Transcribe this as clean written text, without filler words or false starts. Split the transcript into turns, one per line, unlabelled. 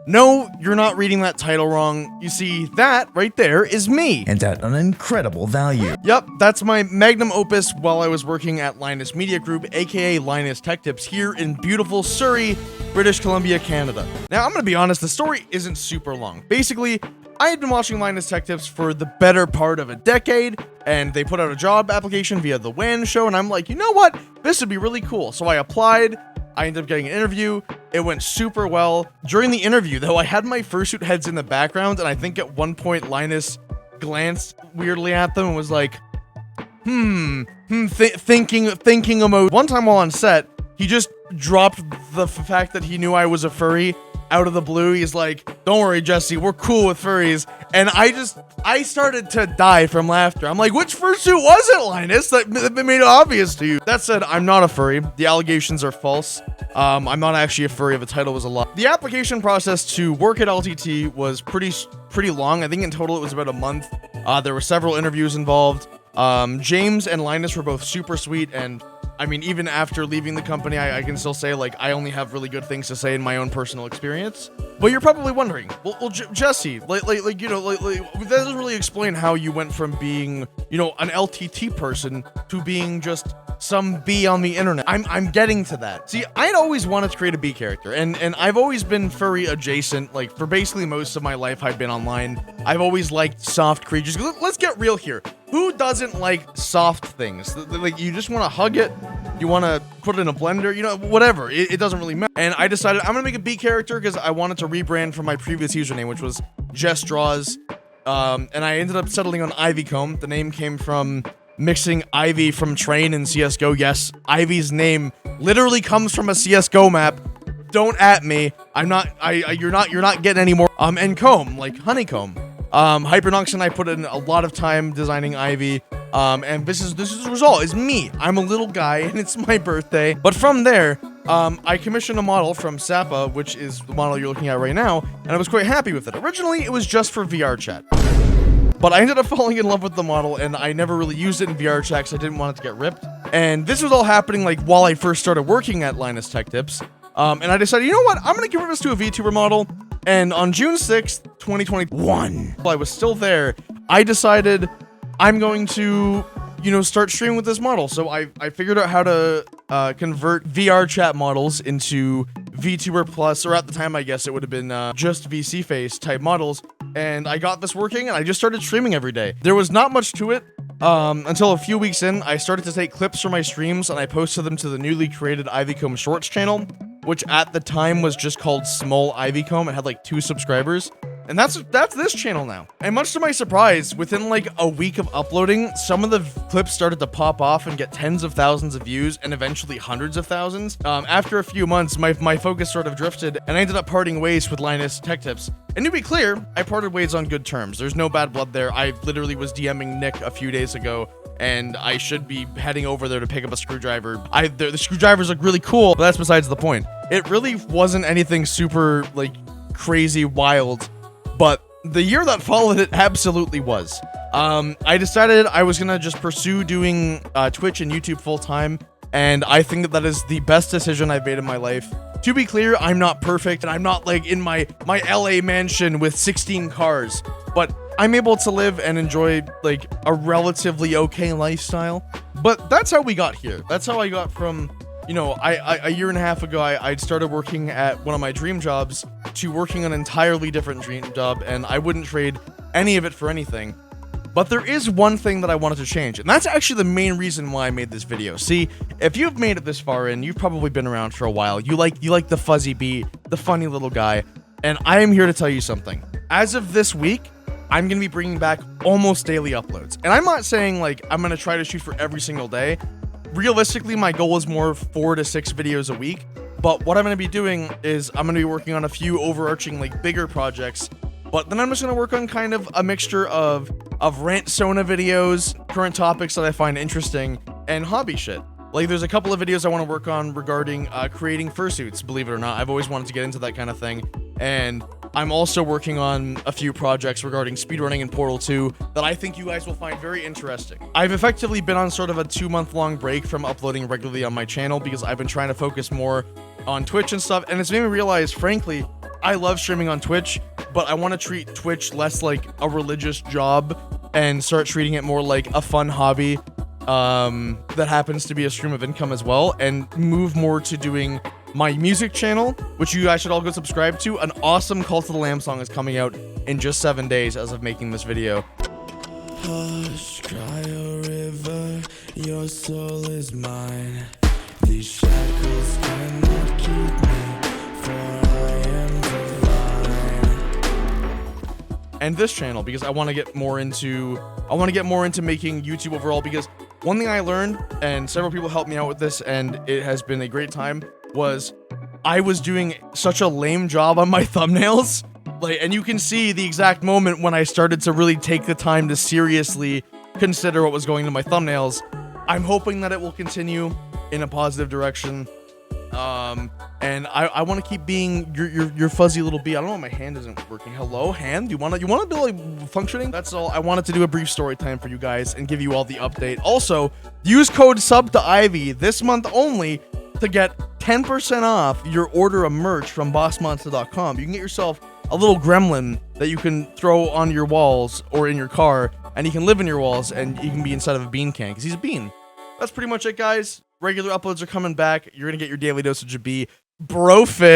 No, you're not reading that title wrong. You see, that right there is me.
And at an incredible value.
Yep, that's my magnum opus while I was working at Linus Media Group, aka Linus Tech Tips, here in beautiful Surrey, British Columbia, Canada. Now, I'm gonna be honest, the story isn't super long. Basically, I had been watching Linus Tech Tips for the better part of a decade, and they put out a job application via the WAN show, and I'm like, you know what? This would be really cool. So I applied. I ended up getting an interview. It went super well. During the interview, though, I had my fursuit heads in the background, and I think at one point Linus glanced weirdly at them and was like, thinking emoji. One time while on set, he just dropped the fact that he knew I was a furry out of the blue. He's like, don't worry, Jesse, we're cool with furries. And I started to die from laughter. I'm like, which fursuit was it, Linus? That made it obvious to you. That said, I'm not a furry. The allegations are false. I'm not actually a furry. The title was a lie. The application process to work at LTT was pretty long. I think in total it was about a month. There were several interviews involved. James and Linus were both super sweet, and I mean, even after leaving the company, I can still say, like, I only have really good things to say in my own personal experience. But you're probably wondering, well, Jesse, that doesn't really explain how you went from being, an LTT person to being just some bee on the internet. I'm getting to that. See, I'd always wanted to create a bee character, and I've always been furry adjacent. Like, for basically most of my life, I've been online. I've always liked soft creatures. Let's get real here. Who doesn't like soft things? Like, you just want to hug it, you want to put it in a blender, whatever. It doesn't really matter. And I decided I'm gonna make a bee character because I wanted to rebrand from my previous username, which was Jess Draws. And I ended up settling on Ivycomb. The name came from mixing Ivy from Train and CSGO. Yes, Ivy's name literally comes from a CSGO map. Don't at me. You're not getting any more. And comb, like honeycomb. Hypernux and I put in a lot of time designing Ivy. And this is the result. It's me. I'm a little guy and it's my birthday. But from there, I commissioned a model from Sappa, which is the model you're looking at right now, and I was quite happy with it. Originally, it was just for VR chat. But I ended up falling in love with the model, and I never really used it in VR chat because I didn't want it to get ripped. And this was all happening like while I first started working at Linus Tech Tips. And I decided, you know what? I'm going to give this to a VTuber model. And on June 6th, 2021, while I was still there, I decided I'm going to, start streaming with this model. So I figured out how to convert VR chat models into VTuber Plus, or at the time, I guess it would have been just VC Face type models. And I got this working, and I just started streaming every day. There was not much to it until a few weeks in. I started to take clips from my streams, and I posted them to the newly created Ivycomb Shorts channel, which at the time was just called Small Ivycomb. It had like 2 subscribers. And that's this channel now. And much to my surprise, within like a week of uploading, some of the clips started to pop off and get tens of thousands of views and eventually hundreds of thousands. After a few months, my focus sort of drifted, and I ended up parting ways with Linus Tech Tips. And to be clear, I parted ways on good terms. There's no bad blood there. I literally was DMing Nick a few days ago, and I should be heading over there to pick up a screwdriver. The screwdrivers look really cool, but that's besides the point. It really wasn't anything super, like, crazy wild. But the year that followed it absolutely was. I decided I was gonna just pursue doing Twitch and YouTube full time, and I think that is the best decision I've made in my life. To be clear, I'm not perfect, and I'm not like in my LA mansion with 16 cars, but I'm able to live and enjoy like a relatively okay lifestyle. But that's how we got here. That's how I got from, a year and a half ago, I'd started working at one of my dream jobs to working an entirely different dream job, and I wouldn't trade any of it for anything. But there is one thing that I wanted to change, and that's actually the main reason why I made this video. See, if you've made it this far in, you've probably been around for a while. You like the fuzzy bee, the funny little guy, and I am here to tell you something. As of this week, I'm going to be bringing back almost daily uploads. And I'm not saying, like, I'm going to try to shoot for every single day. Realistically, my goal is more 4 to 6 videos a week. But what I'm going to be doing is I'm going to be working on a few overarching, like, bigger projects. But then I'm just going to work on kind of a mixture of rant Sona videos, current topics that I find interesting, and hobby shit. Like, there's a couple of videos I want to work on regarding creating fursuits, believe it or not. I've always wanted to get into that kind of thing. And I'm also working on a few projects regarding speedrunning in Portal 2 that I think you guys will find very interesting. I've effectively been on sort of a 2-month-long break from uploading regularly on my channel because I've been trying to focus more on Twitch and stuff, and it's made me realize, frankly, I love streaming on Twitch, but I want to treat Twitch less like a religious job and start treating it more like a fun hobby that happens to be a stream of income as well, and move more to doing my music channel, which you guys should all go subscribe to. An awesome Cult of the Lamb song is coming out in just 7 days as of making this video.
Hush, cry a river, your soul is mine. These shackles cannot keep me, for I am divine.
And this channel, because I want to get more into making YouTube overall, because one thing I learned, and several people helped me out with this, and it has been a great time, was I was doing such a lame job on my thumbnails. Like, and you can see the exact moment when I started to really take the time to seriously consider what was going into my thumbnails. I'm hoping that it will continue in a positive direction. And I want to keep being your fuzzy little bee. I don't know why my hand isn't working. Hello, hand? You want to be like functioning? That's all. I wanted to do a brief story time for you guys and give you all the update. Also, use code sub to Ivy this month only to get 10% off your order of merch from bossmonster.com. You can get yourself a little gremlin that you can throw on your walls or in your car, and he can live in your walls, and you can be inside of a bean can because he's a bean. That's pretty much it, guys. Regular uploads are coming back. You're gonna get your daily dosage of B. Brofist.